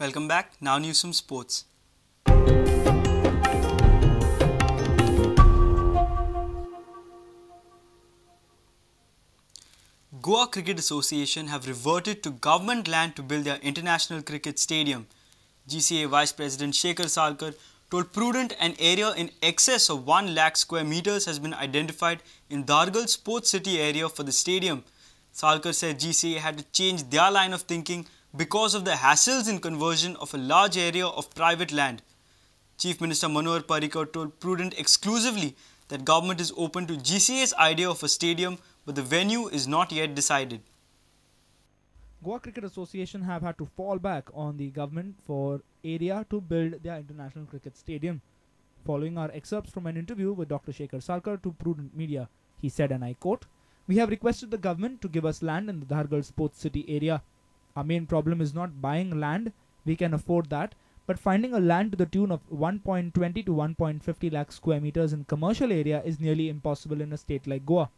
Welcome back. Now news from sports. Goa Cricket Association have reverted to government land to build their international cricket stadium. GCA Vice President Shekhar Salkar told Prudent an area in excess of 1 lakh square meters has been identified in Dhargal Sports City area for the stadium. Salkar said GCA had to change their line of thinking because of the hassles in conversion of a large area of private land. Chief Minister Manohar Parrikar told Prudent exclusively that government is open to GCA's idea of a stadium, but the venue is not yet decided. Goa Cricket Association have had to fall back on the government for area to build their international cricket stadium. Following our excerpts from an interview with Dr. Shekhar Salkar to Prudent Media, he said, and I quote, "We have requested the government to give us land in the Dhargal Sports City area. Our main problem is not buying land, we can afford that, but finding a land to the tune of 1.20 to 1.50 lakh square meters in commercial area is nearly impossible in a state like Goa.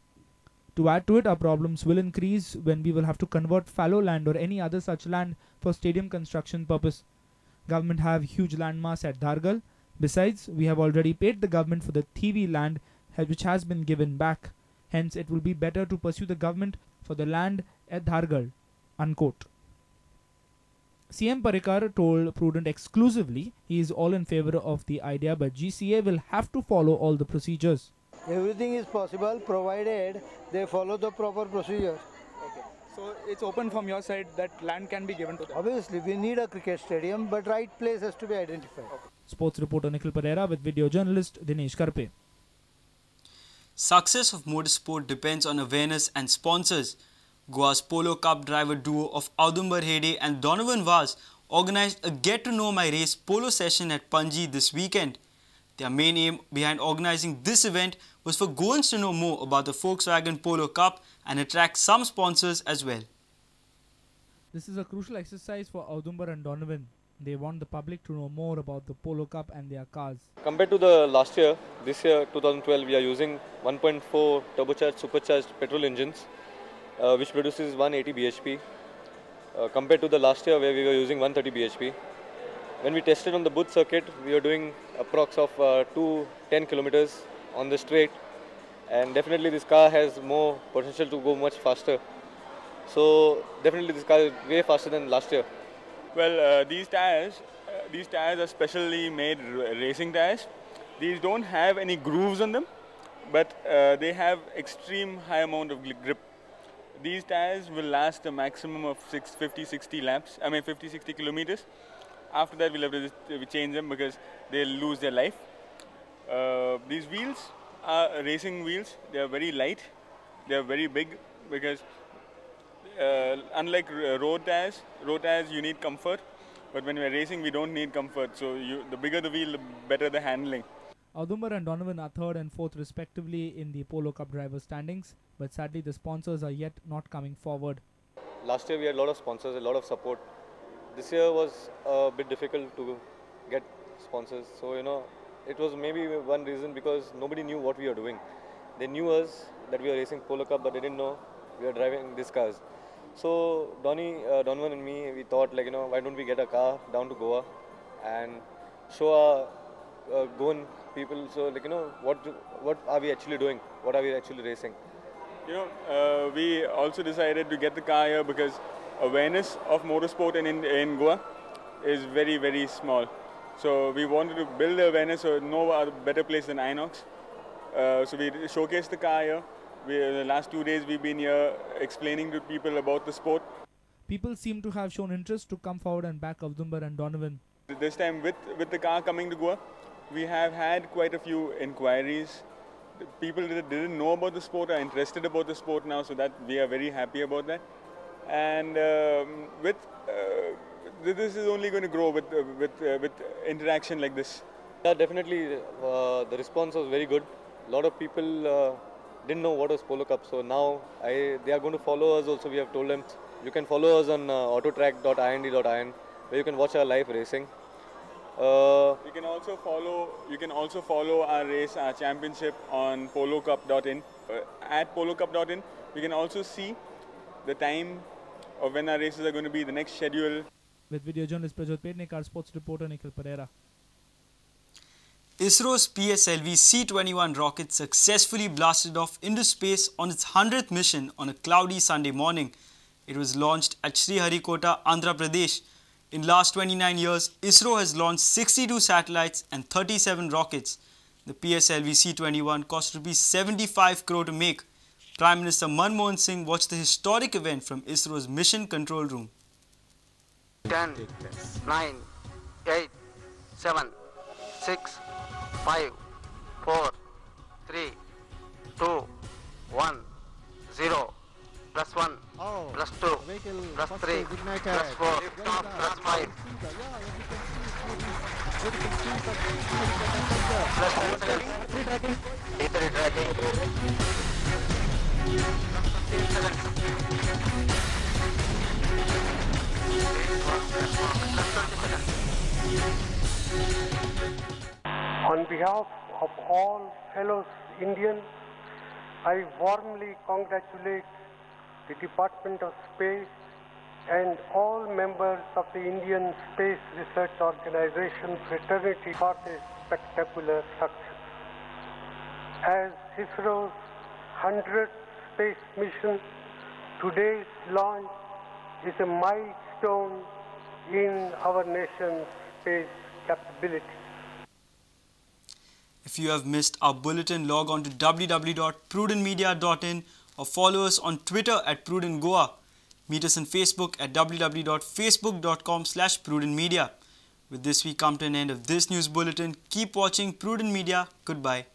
To add to it, our problems will increase when we will have to convert fallow land or any other such land for stadium construction purpose. Government have huge land mass at Dhargal. Besides, we have already paid the government for the TV land which has been given back. Hence, it will be better to pursue the government for the land at Dhargal." Unquote. CM Parrikar told Prudent exclusively he is all in favor of the idea, but GCA will have to follow all the procedures. Everything is possible provided they follow the proper procedure. Okay. So it's open from your side that land can be given to them. Obviously, we need a cricket stadium, but right place has to be identified. Okay. Sports reporter Nikhil Pereira with video journalist Dinesh Karpe. Success of motorsport depends on awareness and sponsors. Goa's Polo Cup driver duo of Audumbar Hede and Donovan Vaz organized a Get to Know My Race polo session at Panji this weekend. Their main aim behind organizing this event was for Goans to know more about the Volkswagen Polo Cup and attract some sponsors as well. This is a crucial exercise for Audumbar and Donovan. They want the public to know more about the Polo Cup and their cars. Compared to the last year, this year 2012, we are using 1.4 turbocharged supercharged petrol engines, which produces 180 bhp, compared to the last year where we were using 130 bhp. When we tested on the Booth circuit, we were doing approx of 210 kilometers on the straight, and definitely this car has more potential to go much faster. So definitely this car is way faster than last year. Well, these tires are specially made racing tires. These don't have any grooves on them, but they have extreme high amount of grip. These tires will last a maximum of 50-60 laps, 50-60 kilometers. After that, we'll have to change them because they'll lose their life. These wheels are racing wheels. They are very light. They are very big because unlike road tires you need comfort. But when we're racing, we don't need comfort. So the bigger the wheel, the better the handling. Audumbar and Donovan are 3rd and 4th respectively in the Polo Cup driver standings, but sadly the sponsors are yet not coming forward. Last year we had a lot of sponsors, a lot of support. This year was a bit difficult to get sponsors. So, it was maybe one reason because nobody knew what we were doing. They knew us that we were racing Polo Cup, but they didn't know we were driving these cars. So, Donovan and me, we thought why don't we get a car down to Goa and show our Goan people, so what are we actually doing? What are we actually racing? We also decided to get the car here because awareness of motorsport in Goa is very, very small. So we wanted to build the awareness, so no other better place than Inox. So we showcased the car here. The last 2 days we've been here explaining to people about the sport. People seem to have shown interest to come forward and back Audumbar and Donovan. This time with the car coming to Goa, we have had quite a few inquiries. People that didn't know about the sport are interested about the sport now, so that we are very happy about that. And this is only going to grow with interaction like this. Yeah, definitely the response was very good. A lot of people didn't know what was Polo Cup, so now they are going to follow us also. We have told them you can follow us on autotrack.ind.in, where you can watch our live racing. You can also follow our race, our championship on polocup.in. At polocup.in, you can also see the time of when our races are going to be, the next schedule. with video journalist Prajot Pednekar, sports reporter Nikhil Pereira. ISRO's PSLV C-21 rocket successfully blasted off into space on its 100th mission on a cloudy Sunday morning. It was launched at Sriharikota, Andhra Pradesh. In last 29 years, ISRO has launched 62 satellites and 37 rockets. The PSLV C-21 cost Rs 75 crore to make. Prime Minister Manmohan Singh watched the historic event from ISRO's mission control room. 10, 9, 8, 7, 6, 5, 4, 3, 2, 1, 0, plus 1, plus 2, plus 3, plus 4, plus 5, plus 7, ether tracking, On behalf of all fellow Indians, I warmly congratulate the Department of Space and all members of the Indian Space Research Organization fraternity for this spectacular success. As ISRO's 100th space mission, today's launch is a milestone in our nation's space capabilities. If you have missed our bulletin, log on to www.prudentmedia.in or follow us on Twitter at Prudent Goa. Meet us on Facebook at www.facebook.com/prudentmedia. With this, we come to an end of this news bulletin. Keep watching Prudent Media. Goodbye.